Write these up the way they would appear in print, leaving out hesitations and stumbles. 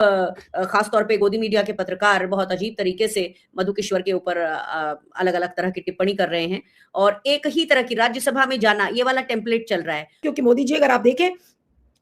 खास तौर पे गोदी मीडिया के पत्रकार बहुत अजीब तरीके से मधु किश्वर के ऊपर अलग-अलग तरह की टिप्पणी कर रहे हैं और एक ही तरह की राज्यसभा में जाना, ये वाला टेम्पलेट चल रहा है। क्योंकि मोदी जी अगर आप देखें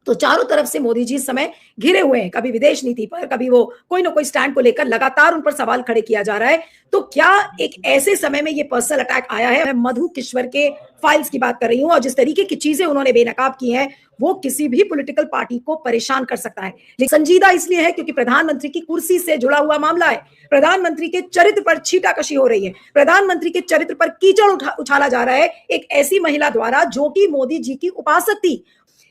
तो चारों तरफ से मोदी जी इस समय घिरे हुए हैं, कभी विदेश नीति पर, कभी वो कोई ना कोई स्टैंड को लेकर लगातार उन पर सवाल खड़े किया जा रहा है। तो क्या एक ऐसे समय में ये पर्सनल अटैक आया है? मैं मधु किश्वर के फाइल्स की बात कर रही हूं और जिस तरीके की चीजें उन्होंने बेनकाब की हैं वो किसी भी पॉलिटिकल पार्टी को परेशान कर सकता है। लेकिन संजीदा इसलिए है क्योंकि प्रधानमंत्री की कुर्सी से जुड़ा हुआ मामला है। प्रधानमंत्री के चरित्र पर छीटाकशी हो रही है, प्रधानमंत्री के चरित्र पर कीचड़ उछाला जा रहा है एक ऐसी महिला द्वारा जो कि मोदी जी की उपासक थी।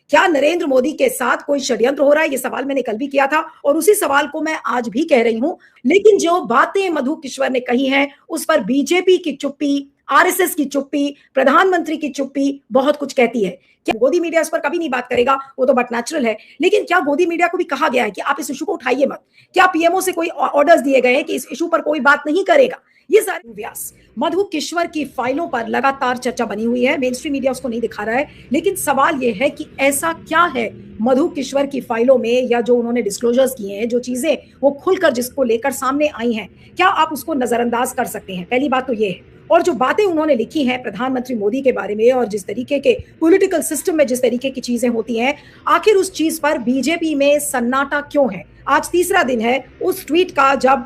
क्या नरेंद्र मोदी के साथ कोई षड्यंत्र हो रहा है? ये सवाल मैंने कल भी किया था और उसी सवाल को मैं आज भी कह रही हूं। लेकिन जो बातें मधु किश्वर ने कही हैं उस पर बीजेपी की चुप्पी, आरएसएस की चुप्पी, प्रधानमंत्री की चुप्पी बहुत कुछ कहती है। क्या गोदी मीडिया इस पर कभी नहीं बात करेगा? वो तो बट नेचुरल है। लेकिन क्या गोदी मीडिया को भी कहा गया है कि आप इस इशू को उठाइए मत? क्या पीएमओ से कोई ऑर्डर्स दिए गए हैं कि इस इशू पर कोई बात नहीं करेगा? ये सारे व्यास मधु किश्वर की फाइलों पर लगातार चर्चा बनी हुई है। मेन स्ट्रीम मीडिया उसको नहीं दिखा रहा है, लेकिन सवाल यह है कि ऐसा क्या है मधु किश्वर की फाइलों में या जो उन्होंने डिस्क्लोजर्स किए हैं, जो चीजें वो खुलकर जिसको लेकर सामने आई हैं, क्या आप उसको नजरअंदाज कर सकते हैं? पहली बात तो ये है। और जो बातें उन्होंने लिखी हैं प्रधानमंत्री मोदी के बारे में और जिस तरीके के पॉलिटिकल सिस्टम में जिस तरीके की चीजें होती हैं, आखिर उस चीज पर बीजेपी में सन्नाटा क्यों है? आज तीसरा दिन है उस ट्वीट का जब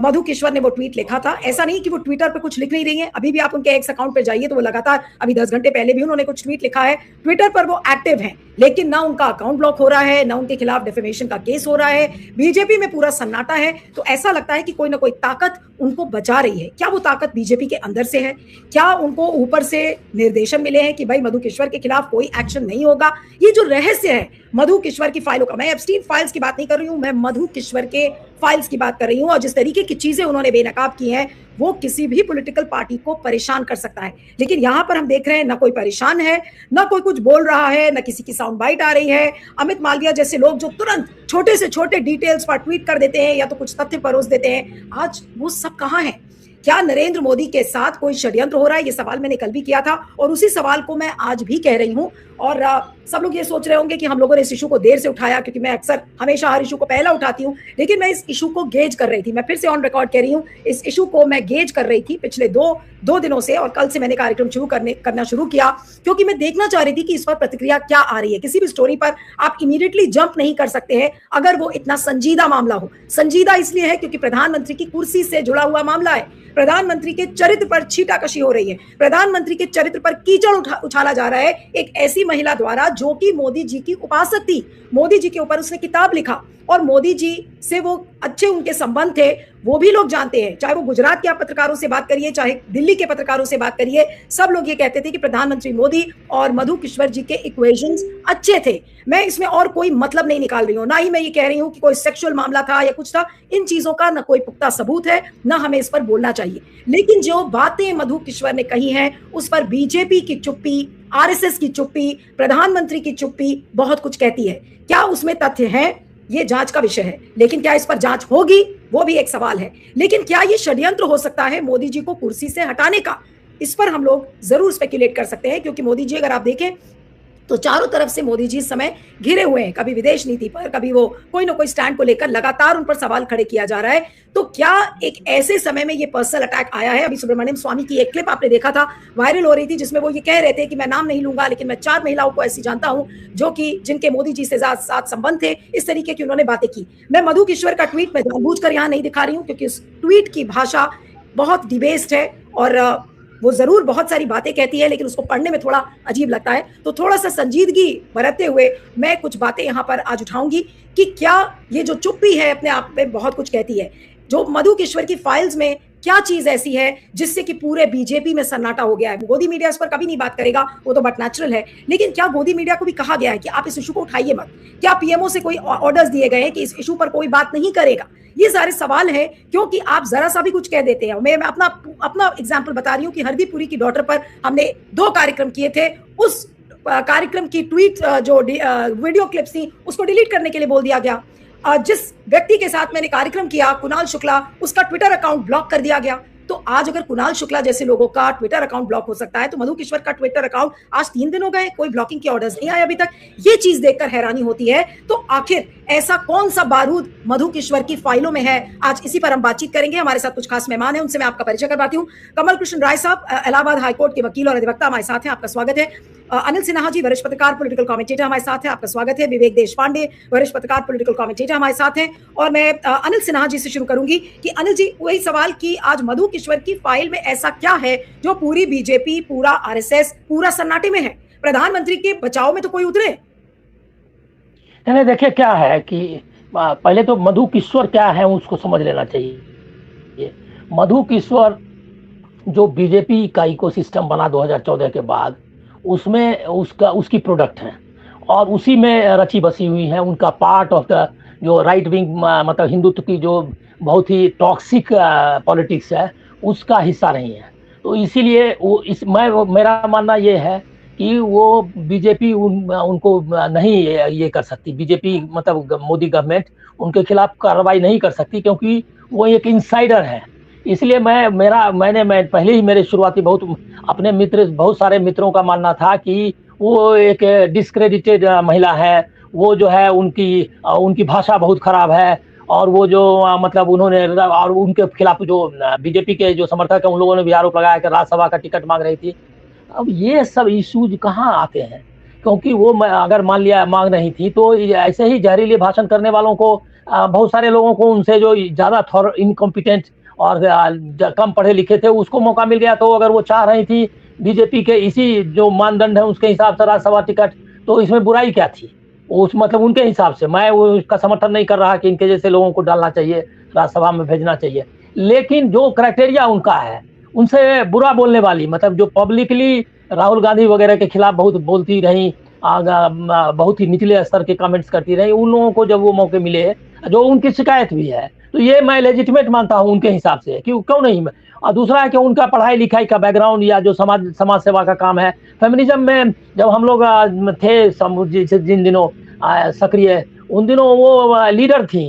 मधु किश्वर ने वो ट्वीट लिखा था। ऐसा नहीं कि वो ट्विटर पे कुछ लिख नहीं रही हैं, अभी भी आप उनके एक्स अकाउंट पे जाइए तो वो लगातार अभी 10 घंटे पहले भी उन्होंने कुछ ट्वीट लिखा है। ट्विटर पर वो एक्टिव हैं, लेकिन ना उनका अकाउंट ब्लॉक हो रहा है, ना उनके खिलाफ डिफेमेशन का केस हो रहा है। बीजेपी में पूरा सन्नाटा है। तो ऐसा लगता है कि कोई ना कोई ताकत उनको बचा रही है। क्या वो ताकत बीजेपी के अंदर से है? क्या उनको ऊपर से निर्देशन मिले हैं कि भाई मधु किश्वर के खिलाफ कोई एक्शन नहीं होगा? ये जो रहस्य है मधु किश्वर की फाइलों का, मैं एप्स्टीन फाइल्स की बात नहीं कर रही हूं, मैं मधु किश्वर के फाइल्स की बात कर रही हूं और जिस तरीके की चीजें उन्होंने बेनकाब की हैं वो किसी भी पॉलिटिकल पार्टी को परेशान कर सकता है। लेकिन यहां पर हम देख रहे हैं ना कोई परेशान है, ना कोई कुछ बोल रहा है, ना किसी की साउंड बाइट आ रही है। अमित मालविया जैसे लोग जो तुरंत छोटे से छोटे डिटेल्स पर ट्वीट कर देते हैं या तो कुछ तथ्य परोस देते हैं, आज वो सब कहां है? क्या नरेंद्र मोदी के साथ कोई षड्यंत्र हो रहा है? ये सवाल मैंने कल भी किया था और उसी सवाल को मैं आज भी कह रही हूं। और सब लोग ये सोच रहे होंगे कि हम लोगों ने इस इशू को देर से उठाया, क्योंकि मैं अक्सर हमेशा हर इशू को पहला उठाती हूं, लेकिन मैं इस इशू को गेज कर रही थी। मैं फिर से ऑन रिकॉर्ड कह रही हूं, इस इशू को मैं गेज कर रही थी पिछले दो दिनों से और कल से मैंने कार्यक्रम करना शुरू किया, क्योंकि मैं देखना चाह रही थी कि इस पर प्रतिक्रिया क्या आ रही है। किसी भी स्टोरी पर आप इमीडिएटली जंप नहीं कर सकते हैं अगर वो इतना संजीदा मामला हो। संजीदा इसलिए है क्योंकि प्रधानमंत्री की कुर्सी से जुड़ा हुआ मामला है, प्रधानमंत्री के चरित्र पर छीटाकशी हो रही है, प्रधानमंत्री के चरित्र पर कीचड़ उछाला जा रहा है एक ऐसी महिला द्वारा जो कि मोदी जी की उपासक थी। मोदी जी के ऊपर उसने किताब लिखा और मोदी जी से वो अच्छे उनके संबंध थे, वो भी लोग जानते हैं। चाहे वो गुजरात के आप पत्रकारों से बात करिए, चाहे दिल्ली के पत्रकारों से बात करिए, सब लोग ये कहते थे कि प्रधानमंत्री मोदी और मधु किश्वर जी के इक्वेशंस अच्छे थे। मैं इसमें और कोई मतलब नहीं निकाल रही हूँ, ना ही मैं ये कह रही हूँ कि कोई सेक्सुअल मामला था या कुछ था। इन चीजों का ना कोई पुख्ता सबूत है, ना हमें इस पर बोलना चाहिए। लेकिन जो बातें मधु किश्वर ने कही हैं उस पर बीजेपी की चुप्पी, आरएसएस की चुप्पी, प्रधानमंत्री की चुप्पी बहुत कुछ कहती है। क्या उसमें तथ्य है? ये जांच का विषय है, लेकिन क्या इस पर जांच होगी वो भी एक सवाल है। लेकिन क्या ये षड्यंत्र हो सकता है मोदी जी को कुर्सी से हटाने का? इस पर हम लोग जरूर स्पेक्युलेट कर सकते हैं, क्योंकि मोदी जी अगर आप देखें तो चारों तरफ से मोदी जी इस समय घिरे हुए हैं, कभी विदेश नीति पर, कभी वो कोई ना कोई स्टैंड को लेकर लगातार उन पर सवाल खड़े किया जा रहा है। तो क्या एक ऐसे समय में ये पर्सनल अटैक आया है? अभी सुब्रमण्यम स्वामी की एक क्लिप आपने देखा था, वायरल हो रही थी, जिसमें वो ये कह रहे थे कि मैं नाम नहीं लूंगा, लेकिन मैं 4 महिलाओं को ऐसी जानता हूं जो कि जिनके मोदी जी से साथ संबंध थे। इस तरीके की उन्होंने बातें की। मैं मधु किश्वर का ट्वीट मैं जानबूझकर यहाँ नहीं दिखा रही हूँ, क्योंकि उस ट्वीट की भाषा बहुत डिबेस्ड है और वो जरूर बहुत सारी बातें कहती है, लेकिन उसको पढ़ने में थोड़ा अजीब लगता है। तो थोड़ा सा संजीदगी बरतते हुए मैं कुछ बातें यहाँ पर आज उठाऊंगी कि क्या ये जो चुप्पी है अपने आप में बहुत कुछ कहती है। जो मधु किश्वर की फाइल्स में क्या चीज ऐसी है जिससे कि पूरे बीजेपी में सन्नाटा हो गया है? गोदी मीडिया इस पर कभी नहीं बात करेगा, वो तो बट नेचुरल है। लेकिन क्या गोदी मीडिया को भी कहा गया है कि आप इस इशू को उठाइए मत? क्या पीएमओ से कोई ऑर्डर्स दिए गए हैं कि इस इशू पर कोई बात नहीं करेगा? ये सारे सवाल हैं, क्योंकि आप जरा सा भी कुछ कह देते हैं। मैं अपना एग्जाम्पल बता रही हूँ कि हरदीपुरी की डॉटर पर हमने 2 कार्यक्रम किए थे। उस कार्यक्रम की ट्वीट जो वीडियो क्लिप्स थी उसको डिलीट करने के लिए बोल दिया गया। जिस व्यक्ति के साथ मैंने कार्यक्रम किया, कुणाल शुक्ला, उसका ट्विटर अकाउंट ब्लॉक कर दिया गया। तो तो आज अगर कुणाल शुक्ला जैसे लोगों का ट्विटर अकाउंट ब्लॉक हो सकता है, तो मधु किश्वर का ट्विटर अकाउंट आज 3 दिन हो गए, कोई ब्लॉकिंग के ऑर्डर्स नहीं आए अभी तक। ये चीज देखकर हैरानी होती है। तो आखिर ऐसा कौन सा बारूद मधु किश्वर की फाइलों में है, आज इसी पर हम बातचीत करेंगे। हमारे साथ कुछ खास मेहमान हैं, उनसे मैं आपका परिचय करवाती हूँ। कमल कृष्ण राय साहब, इलाहाबाद हाईकोर्ट के वकील और अधिवक्ता, हमारे साथ हैं, आपका स्वागत है। अनिल सिन्हा जी, वरिष्ठ पत्रकार, पॉलिटिकल कमेंटेटर, हमारे साथ हैं, आपका स्वागत है। विवेक देशपांडे, वरिष्ठ पत्रकार, पॉलिटिकल कमेंटेटर, हमारे साथ हैं। और मैं अनिल सिन्हा जी से शुरू करूंगी कि अनिल जी, वही सवाल कि आज मधु किश्वर की फाइल में ऐसा क्या है जो पूरी बीजेपी, पूरा आरएसएस, पूरा सन्नाटे में है? प्रधानमंत्री के बचाव में तो कोई उतरे? नहीं, देखिए क्या है कि पहले तो मधु किश्वर क्या है उसको समझ लेना चाहिए। मधु किश्वर जो बीजेपी का इकोसिस्टम बना 2014 के बाद, उसमें उसकी प्रोडक्ट है और उसी में रची बसी हुई है। उनका पार्ट ऑफ द जो राइट विंग मतलब हिंदुत्व की जो बहुत ही टॉक्सिक पॉलिटिक्स है, उसका हिस्सा नहीं है। तो इसीलिए मेरा मानना ये है कि वो बीजेपी उनको नहीं ये कर सकती। बीजेपी मतलब मोदी गवर्नमेंट उनके खिलाफ कार्रवाई नहीं कर सकती, क्योंकि वो एक इनसाइडर है। इसलिए मैं पहले ही मेरे शुरुआती बहुत सारे मित्रों का मानना था कि वो एक डिस्क्रेडिटेड महिला है। वो जो है उनकी भाषा बहुत खराब है, और वो जो मतलब उन्होंने और उनके खिलाफ जो बीजेपी के जो समर्थक है, उन लोगों ने भी आरोप लगाया कि राज्यसभा का टिकट मांग रही थी। अब ये सब इश्यूज कहाँ आते हैं, क्योंकि वो अगर मान लिया मांग नहीं थी, तो ऐसे ही जहरीले भाषण करने वालों को, बहुत सारे लोगों को, उनसे जो ज़्यादा इनकॉम्पिटेंट और कम पढ़े लिखे थे, उसको मौका मिल गया। तो अगर वो चाह रही थी बीजेपी के इसी जो मानदंड है उसके हिसाब से राज्यसभा टिकट, तो इसमें बुराई क्या थी? मतलब उनके हिसाब से मैं उसका समर्थन नहीं कर रहा कि इनके जैसे लोगों को डालना चाहिए, राज्यसभा में भेजना चाहिए। लेकिन जो क्राइटेरिया उनका है, उनसे बुरा बोलने वाली, मतलब जो पब्लिकली राहुल गांधी वगैरह के खिलाफ बहुत बोलती रही, बहुत ही निचले स्तर के कमेंट्स करती रही, उन लोगों को जब वो मौके मिले, जो उनकी शिकायत भी है, तो ये मैं लेजिटिमेट मानता हूँ उनके हिसाब से, क्यों नहीं। और दूसरा है कि उनका पढ़ाई लिखाई का बैकग्राउंड या जो समाज सेवा का काम है। फेमिनिज्म में जब हम लोग थे जिन दिनों सक्रिय, उन दिनों वो लीडर थी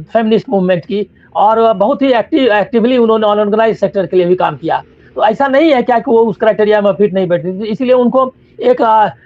फेमिनिस्ट मूवमेंट की, और बहुत ही एक्टिवली उन्होंने अनऑर्गेनाइज सेक्टर के लिए भी काम किया। तो ऐसा नहीं है क्या कि वो उस क्राइटेरिया में फिट नहीं बैठती थी, इसलिए उनको एक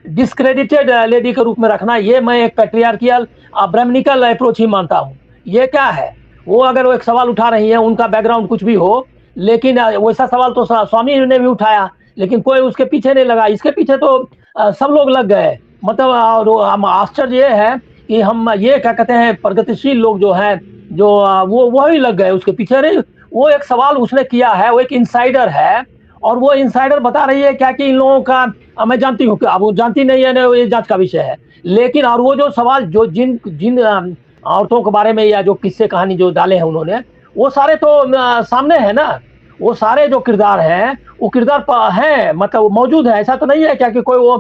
डिस्क्रेडिटेड लेडी के रूप में रखना, ये मैं एक पैट्रियार्कियल ब्राह्मणिकल अप्रोच ही मानता हूँ। ये क्या है, वो अगर वो एक सवाल उठा रही है, उनका बैकग्राउंड कुछ भी हो, लेकिन वैसा सवाल तो स्वामी ने भी उठाया, लेकिन कोई उसके पीछे नहीं लगा। इसके पीछे तो सब लोग लग गए। मतलब हम आश्चर्य ये है कि हम ये क्या कहते हैं, प्रगतिशील लोग जो हैं, जो वो ही लग गए उसके पीछे। नहीं, वो एक सवाल उसने किया है, वो एक इनसाइडर है, और वो इनसाइडर बता रही है क्या कि इन लोगों का मैं जानती हूँ, अब वो जानती नहीं है ना, ये जांच का विषय है। लेकिन और वो जो सवाल जो जिन औरतों के बारे में या जो किस्से कहानी जो डाले हैं उन्होंने, वो सारे तो सामने है ना। वो सारे जो किरदार हैं, वो किरदार हैं, मतलब मौजूद है। ऐसा तो नहीं है क्या कि कोई वो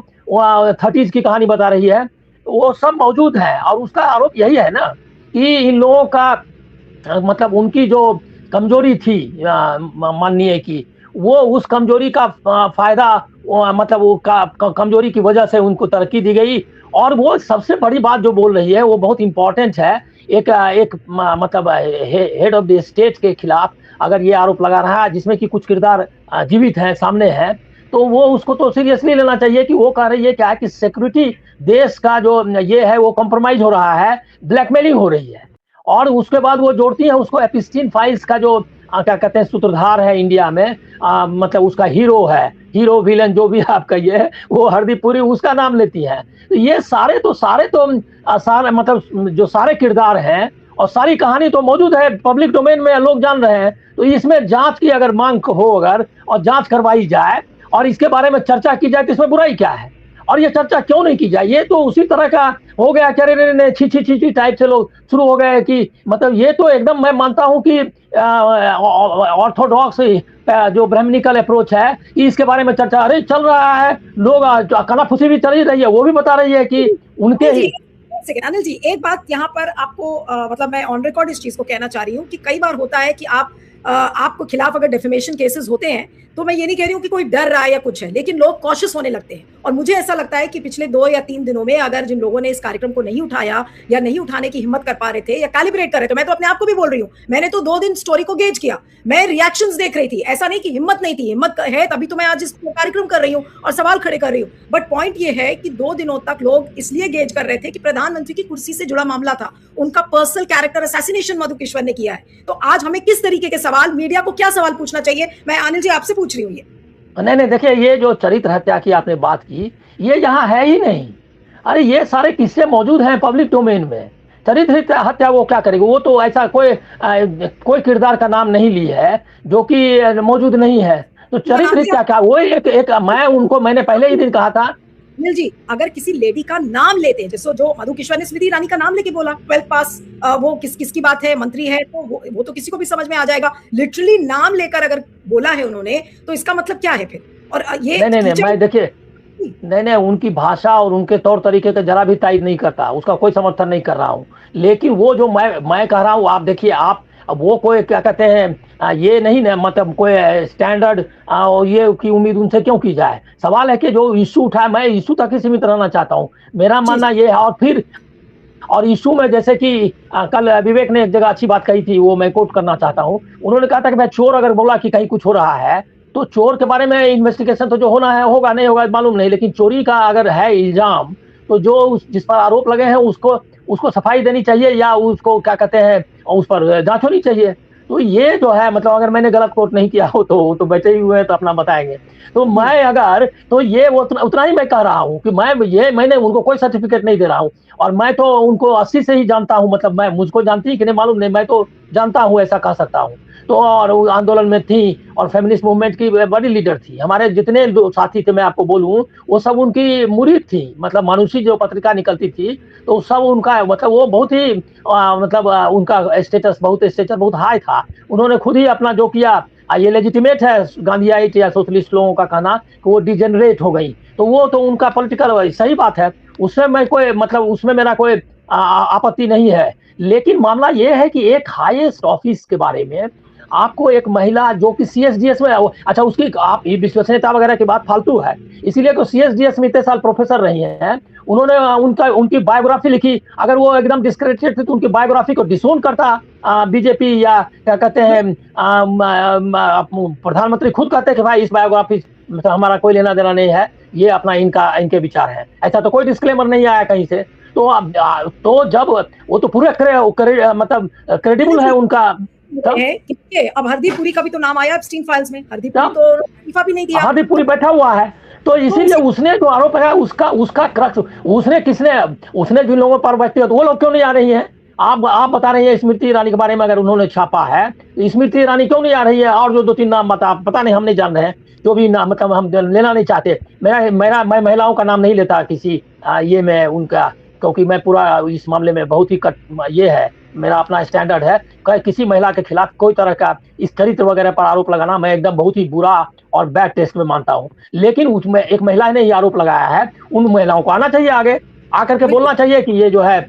30s की कहानी बता रही है, वो सब मौजूद है। और उसका आरोप यही है ना कि इन लोगों का मतलब उनकी जो कमजोरी थी माननीय की, वो उस कमजोरी का फायदा मतलब वो कमजोरी की वजह से उनको तरक्की दी गई। और वो सबसे बड़ी बात जो बोल रही है वो बहुत इंपॉर्टेंट है। एक मतलब हेड ऑफ द स्टेट के खिलाफ अगर ये आरोप लगा रहा है, जिसमें कि कुछ किरदार जीवित हैं, सामने हैं, तो वो उसको तो सीरियसली लेना चाहिए कि वो कह रही है क्या कि सिक्योरिटी देश का जो ये है वो कॉम्प्रोमाइज हो रहा है, ब्लैकमेलिंग हो रही है। और उसके बाद वो जोड़ती है उसको एपिस्टीन फाइल्स का जो क्या कहते हैं सूत्रधार है इंडिया में, मतलब उसका हीरो है, हीरो विलन जो भी आप कहिए, वो हरदीप पुरी, उसका नाम लेती है। तो ये सारे मतलब जो सारे किरदार हैं और सारी कहानी तो मौजूद है, पब्लिक डोमेन में लोग जान रहे हैं। तो इसमें जांच की अगर मांग हो, अगर और जांच करवाई जाए और इसके बारे में चर्चा की जाए, तो इसमें बुराई क्या है? और ये चर्चा क्यों नहीं की जाए? ये तो उसी तरह का हो गया कि अरे छी टाइप से लोग शुरू हो गए कि मतलब ये तो एकदम मैं मानता हूं कि ऑर्थोडॉक्स जो ब्राह्मणिकल अप्रोच है, इसके बारे में चर्चा अरे चल रहा है, लोग कनाफूसी भी चल ही रही है, वो भी बता रही है कि उनके ही। अनिल जी, एक बात यहाँ पर आपको मतलब मैं ऑन रिकॉर्ड इस चीज को कहना चाह रही हूँ कि कई बार होता है कि आप आपको खिलाफ अगर डेफेमेशन केसेस होते हैं, तो मैं ये नहीं कह रही हूँ कि कोई डर रहा है या कुछ है, लेकिन लोग कॉशियस होने लगते हैं। और मुझे ऐसा लगता है कि पिछले 2 या 3 दिनों में अगर जिन लोगों ने इस कार्यक्रम को नहीं उठाया या नहीं उठाने की हिम्मत कर पा रहे थे या कैलिब्रेट कर रहे थे, मैं तो अपने आप को भी बोल रही हूँ, मैंने तो 2 दिन स्टोरी को गेज किया, मैं रिएक्शंस देख रही थी, ऐसा नहीं कि हिम्मत नहीं थी, हिम्मत है तभी तो मैं आज इस कार्यक्रम कर रही हूँ और सवाल खड़े कर रही हूँ। बट पॉइंट ये है कि 2 दिनों तक लोग इसलिए गेज कर रहे थे कि प्रधानमंत्री की कुर्सी से जुड़ा मामला था, उनका पर्सनल कैरेक्टर असैसिनेशन मधु किश्वर ने किया है। तो आज हमें किस तरीके के सवाल, मीडिया को क्या सवाल पूछना चाहिए, मैं अनिल जी आपसे पूछ रही हूँ। ये नहीं, देखिए, ये जो चरित्र हत्या की आपने बात की, ये यहाँ है ही नहीं। अरे ये सारे किस्से मौजूद हैं पब्लिक डोमेन में। चरित्र हत्या वो क्या करेगी? वो तो ऐसा कोई किरदार का नाम नहीं ली है जो कि मौजूद नहीं है। तो चरित्र हत्या क्या? वो एक मैंने पहले ही दिन कहा था अनिल जी, अगर किसी लेडी का नाम लेते हैं, जैसे जो मधु किश्वर ने स्मृति ईरानी का नाम लेके बोला 12th पास, वो किसकी बात है, मंत्री है, तो वो तो किसी को भी समझ में आ जाएगा। लिटरली नाम लेकर अगर बोला है उन्होंने, तो इसका मतलब क्या है फिर? और ये नहीं, मैं देखिए, नहीं, उनकी भाषा और उनके तौर तरीके का जरा भी तायद नहीं करता, उसका कोई समर्थन नहीं कर रहा हूँ। लेकिन वो जो मैं कह रहा हूँ, आप देखिए, आप वो कोई क्या कहते हैं, ये नहीं ना, मतलब कोई स्टैंडर्ड ये की उम्मीद उनसे क्यों की जाए। सवाल है कि जो इशू उठाए, मैं इशू तक ही सीमित रहना चाहता हूँ, मेरा मानना ये है। और इशू में जैसे कि कल विवेक ने एक जगह अच्छी बात कही थी, वो मैं कोट करना चाहता हूँ। उन्होंने कहा था कि भाई चोर अगर बोला कि कहीं कुछ हो रहा है, तो चोर के बारे में इन्वेस्टिगेशन तो जो होना है होगा, नहीं होगा मालूम नहीं, लेकिन चोरी का अगर है इल्जाम, तो जो जिस पर आरोप लगे हैं उसको सफाई देनी चाहिए, या उसको क्या कहते हैं, उस पर जांच होनी चाहिए। तो ये जो है, मतलब अगर मैंने गलत कोट नहीं किया हो तो बैठे ही हुए हैं तो अपना बताएंगे। तो मैं अगर तो ये उतना ही मैं कह रहा हूँ कि मैंने उनको कोई सर्टिफिकेट नहीं दे रहा हूँ। और मैं तो उनको 80 से ही जानता हूँ, मतलब मैं मुझको जानती है कि नहीं मालूम नहीं, मैं तो जानता हूँ, ऐसा कह सकता हूँ। तो और वो आंदोलन में थी और फेमिनिस्ट मूवमेंट की बड़ी लीडर थी। हमारे जितने साथी थे, मैं आपको बोलूं, वो सब उनकी मुरीद थी। मतलब मानुषी जो पत्रिका निकलती थी, तो सब उनका, मतलब वो बहुत ही मतलब उनका स्टेटस बहुत हाई था। उन्होंने खुद ही अपना जो किया, ये लेजिटिमेट है गांधीयाइट या सोशलिस्ट लोगों का कहना कि वो डिजेनरेट हो गई। तो वो तो उनका पॉलिटिकल सही बात है, उसमें मैं कोई, मतलब उसमें मेरा कोई आपत्ति नहीं है। लेकिन मामला ये है कि एक हाईएस्ट ऑफिस के बारे में आपको एक महिला जो कि सीएसडीएस में, अच्छा उसकी आप विश्वसनीयता वगैरह की बात फालतू है, इसीलिए तो सीएसडीएस में इतने साल प्रोफेसर रही हैं। उन्होंने उनकी बायोग्राफी लिखी। अगर वो एकदम डिस्क्रेडिटेड थी तो उनकी बायोग्राफी को डिसोन करता बीजेपी, या क्या कहते हैं प्रधानमंत्री खुद कहते हैं कि भाई इस बायोग्राफी मतलब हमारा कोई लेना देना नहीं है, ये अपना इनके विचार है। ऐसा तो कोई डिस्क्लेमर नहीं आया कहीं से। तो जब वो तो पूरे मतलब क्रेडिबल है उनका। अब हरदीप पुरी का भी तो नाम आया एप्स्टीन फाइल्स में, हरदीप पुरी तो इस्तीफा भी नहीं दिया। हरदीप पुरी बैठा हुआ है, तो इसीलिए उसने जो आरोप लगाया उसका क्रक्स उसने जिन लोगों पर व्यक्तिगत, वो लोग क्यों नहीं आ रही हैं? आप बता रही है स्मृति ईरानी के बारे में, अगर उन्होंने छापा है तो स्मृति ईरानी क्यों नहीं आ रही है? और जो 2-3 नाम पता नहीं, हम नहीं जान रहे हैं, जो भी नाम, मतलब हम लेना नहीं चाहते। मैं महिलाओं का नाम नहीं लेता किसी ये में उनका, क्योंकि मैं पूरा इस मामले में बहुत ही ये है, मेरा अपना स्टैंडर्ड है। किसी महिला के खिलाफ कोई तरह का इस चरित्र वगैरह पर आरोप लगाना मैं एकदम बहुत ही बुरा और बैड टेस्ट में मानता हूँ। लेकिन उसमें एक महिला ने ये आरोप लगाया है, उन महिलाओं को आना चाहिए आगे, आकर के बोलना चाहिए कि ये जो है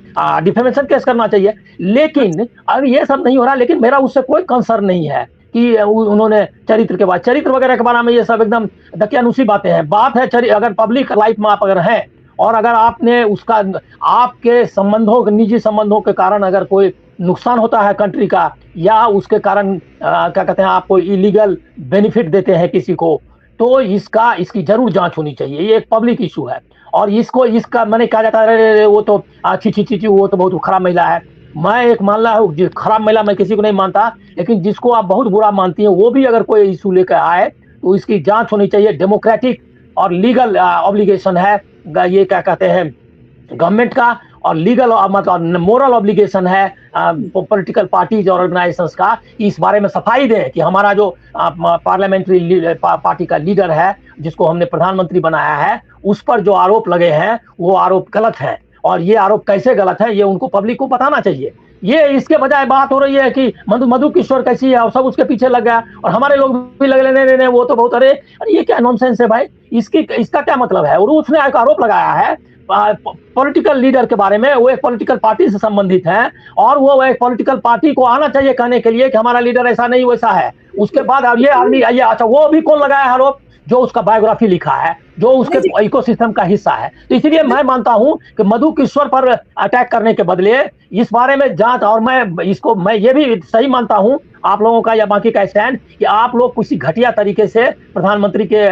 डिफेमेशन केस करना चाहिए। लेकिन अब ये सब नहीं हो रहा। लेकिन मेरा उससे कोई कंसर्न नहीं है कि उन्होंने चरित्र वगैरह के बारे में, ये सब एकदम दकियानुसी बातें हैं। बात है अगर पब्लिक लाइफ में आप अगर हैं और अगर आपने उसका आपके संबंधों, निजी संबंधों के कारण अगर कोई नुकसान होता है कंट्री का, या उसके कारण क्या कहते हैं आपको इलीगल बेनिफिट देते हैं किसी को, तो इसकी जरूर जांच होनी चाहिए। ये एक पब्लिक इशू है। और इसका मैंने कहा जाता है वो तो छी वो तो बहुत खराब महिला है। मैं एक मानना है खराब महिला मैं किसी को नहीं मानता, लेकिन जिसको आप बहुत बुरा मानती हैं वो भी अगर कोई इशू लेकर आए तो इसकी जांच होनी चाहिए। डेमोक्रेटिक और लीगल ऑब्लिगेशन है ये क्या कहते हैं गवर्नमेंट का, और लीगल मतलब मोरल ऑब्लिगेशन है पॉलिटिकल पार्टीज और ऑर्गेनाइजेशंस का, इस बारे में सफाई दें कि हमारा जो पार्लियामेंट्री पार्टी का लीडर है, जिसको हमने प्रधानमंत्री बनाया है, उस पर जो आरोप लगे हैं वो आरोप गलत है। और ये आरोप कैसे गलत है ये उनको पब्लिक को बताना चाहिए। ये इसके बजाय बात हो रही है कि मधु किश्वर कैसी है और सब उसके पीछे लग गया, और हमारे लोग भी लगे नहीं वो तो बहुत, अरे ये क्या नॉनसेंस है भाई, इसका क्या मतलब है? और उसने एक आरोप लगाया है पॉलिटिकल लीडर के बारे में, वो एक पॉलिटिकल पार्टी से संबंधित है और वो एक पॉलिटिकल पार्टी को आना चाहिए कहने के लिए कि हमारा लीडर ऐसा नहीं वैसा है। उसके बाद अब ये आदमी ये अच्छा वो भी कौन लगाया आरोप, जो उसका बायोग्राफी लिखा है, जो उसके इकोसिस्टम का हिस्सा है। तो इसलिए मैं मानता हूं कि मधु किश्वर पर अटैक करने के बदले इस बारे में जांच, और मैं ये भी सही मानता हूं आप लोगों का या बाकी का स्टैंड कि आप लोग किसी घटिया तरीके से प्रधानमंत्री के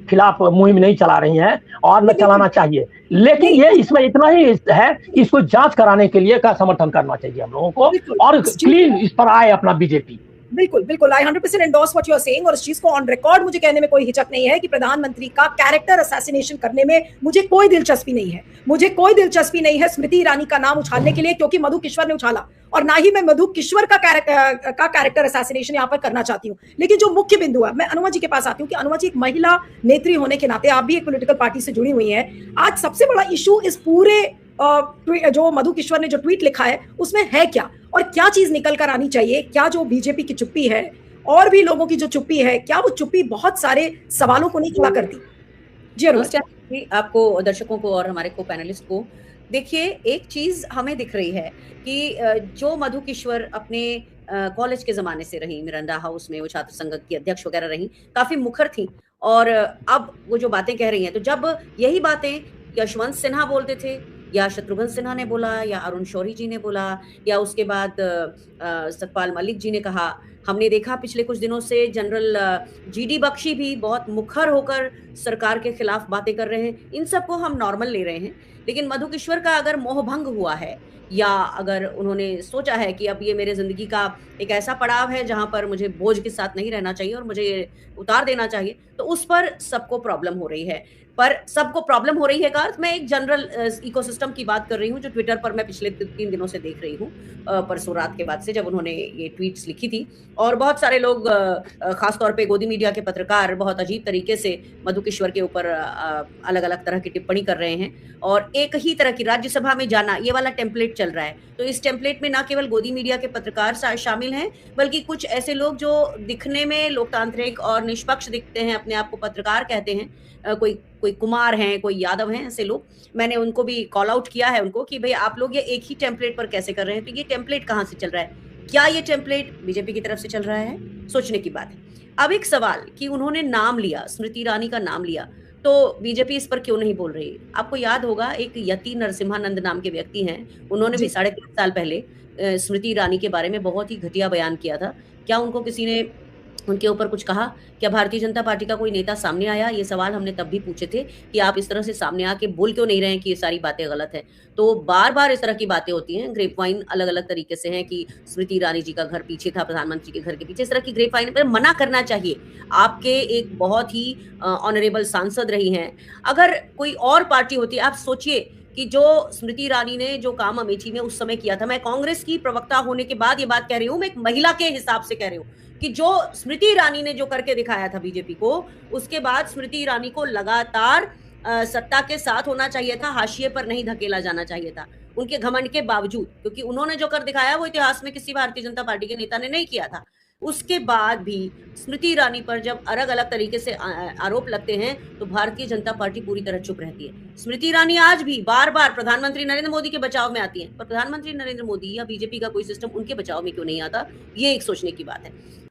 खिलाफ मुहिम नहीं चला रही हैं और न चलाना चाहिए। लेकिन ये इसमें इतना ही है कि इसको जांच कराने के लिए का समर्थन करना चाहिए हम लोगों को, और क्लीन इस पर आए अपना बीजेपी। बिल्कुल बिल्कुल, I 100% endorse what you are saying, और इस चीज को ऑन रिकॉर्ड मुझे कहने में कोई हिचक नहीं है कि प्रधानमंत्री का कैरेक्टर असैसिनेशन करने में मुझे कोई दिलचस्पी नहीं है। मुझे कोई दिलचस्पी नहीं है स्मृति ईरानी का नाम उछालने के लिए, क्योंकि मधु किश्वर ने उछाला, और ना ही मैं मधु किश्वर का कैरेक्टर असैसिनेशन यहाँ पर करना चाहती हूँ। लेकिन जो मुख्य बिंदु है, मैं अनुमा जी के पास आती हूँ कि अनुमा जी एक महिला नेत्री होने के नाते आप भी एक पॉलिटिकल पार्टी से जुड़ी हुई हैं। आज सबसे बड़ा इशू इस पूरे जो मधु किश्वर ने जो ट्वीट लिखा है उसमें है क्या, और क्या चीज निकल कर आनी चाहिए? क्या जो बीजेपी की चुप्पी है और भी लोगों की जो चुप्पी है, क्या वो चुप्पी बहुत सारे सवालों को नहीं खड़ा करती? जी आपको, दर्शकों को और हमारे को पैनलिस्ट को, देखिए एक चीज हमें दिख रही है कि जो मधु किश्वर अपने कॉलेज के जमाने से रही, मिरांडा हाउस में वो छात्र संघ की अध्यक्ष वगैरह रही, काफी मुखर थी, और अब वो जो बातें कह रही हैं, तो जब यही बातें यशवंत सिन्हा बोलते थे, या शत्रुघ्न सिन्हा ने बोला, या अरुण शौरी जी ने बोला, या उसके बाद सतपाल मलिक जी ने कहा, हमने देखा पिछले कुछ दिनों से जनरल जीडी बख्शी भी बहुत मुखर होकर सरकार के खिलाफ बातें कर रहे हैं। इन सबको हम नॉर्मल ले रहे हैं, लेकिन मधु किश्वर का अगर मोहभंग हुआ है, या अगर उन्होंने सोचा है कि अब ये मेरे जिंदगी का एक ऐसा पड़ाव है जहां पर मुझे बोझ के साथ नहीं रहना चाहिए और मुझे उतार देना चाहिए, तो उस पर सबको प्रॉब्लम हो रही है। पर सबको प्रॉब्लम हो रही है का अर्थ, मैं एक जनरल इकोसिस्टम की बात कर रही हूँ, जो ट्विटर पर मैं पिछले 3 दिनों से देख रही हूँ, परसों रात के बाद से जब उन्होंने ये ट्वीट्स लिखी थी, और बहुत सारे लोग खासतौर पे गोदी मीडिया के पत्रकार बहुत अजीब तरीके से मधु किश्वर के ऊपर अलग अलग तरह की टिप्पणी कर रहे हैं, और एक ही तरह की राज्यसभा में जाना, ये वाला टेम्पलेट चल रहा है। तो इस टेम्पलेट में ना केवल गोदी मीडिया के पत्रकार शामिल हैं, बल्कि कुछ ऐसे लोग जो दिखने में लोकतांत्रिक और निष्पक्ष दिखते हैं, अपने आप को पत्रकार कहते हैं, कोई कुमार हैं, कोई यादव हैं, ऐसे लोग, मैंने उनको भी कॉल आउट किया है उनको कि भाई आप लोग ये एक ही टेम्पलेट पर कैसे कर रहे हैं? तो ये टेम्पलेट कहाँ से चल रहा है? क्या ये टेम्पलेट बीजेपी की तरफ से चल रहा है? सोचने की बात है। अब एक सवाल कि उन्होंने नाम लिया, स्मृति ईरानी का नाम लिया, तो बीजेपी इस पर क्यों नहीं बोल रही? आपको याद होगा एक यति नरसिम्हानंद नाम के व्यक्ति हैं, उन्होंने भी 3.5 साल पहले स्मृति ईरानी के बारे में बहुत ही घटिया बयान किया था। क्या उनको किसी ने उनके ऊपर कुछ कहा? क्या भारतीय जनता पार्टी का कोई नेता सामने आया? ये सवाल हमने तब भी पूछे थे कि आप इस तरह से सामने आके बोल क्यों नहीं रहे हैं कि ये सारी बातें गलत हैं। तो बार-बार इस तरह की बातें होती हैं, ग्रेपवाइन अलग-अलग तरीके से हैं कि स्मृति ईरानी जी का घर पीछे था, प्रधानमंत्री के घर के पीछे, इस तरह की ग्रेपवाइन पर मना करना चाहिए। आपके एक बहुत ही ऑनरेबल सांसद रही हैं। अगर कोई और पार्टी होती, आप सोचिए कि जो स्मृति ईरानी ने जो काम अमेठी में उस समय किया था, मैं कांग्रेस की प्रवक्ता होने के बाद ये बात कह रही हूँ, मैं एक महिला के हिसाब से कह रही हूँ कि जो स्मृति ईरानी ने जो करके दिखाया था बीजेपी को, उसके बाद स्मृति ईरानी को लगातार सत्ता के साथ होना चाहिए था, हाशिए पर नहीं धकेला जाना चाहिए था, उनके घमंड के बावजूद, क्योंकि उन्होंने जो कर दिखाया वो इतिहास में किसी भारतीय जनता पार्टी के नेता ने नहीं किया था। उसके बाद भी स्मृति ईरानी पर जब अलग अलग तरीके से आरोप लगते हैं, तो भारतीय जनता पार्टी पूरी तरह चुप रहती है। स्मृति ईरानी आज भी बार बार प्रधानमंत्री नरेंद्र मोदी के बचाव में आती हैं, पर प्रधानमंत्री नरेंद्र मोदी या बीजेपी का कोई सिस्टम उनके बचाव में क्यों नहीं आता? ये एक सोचने की बात है।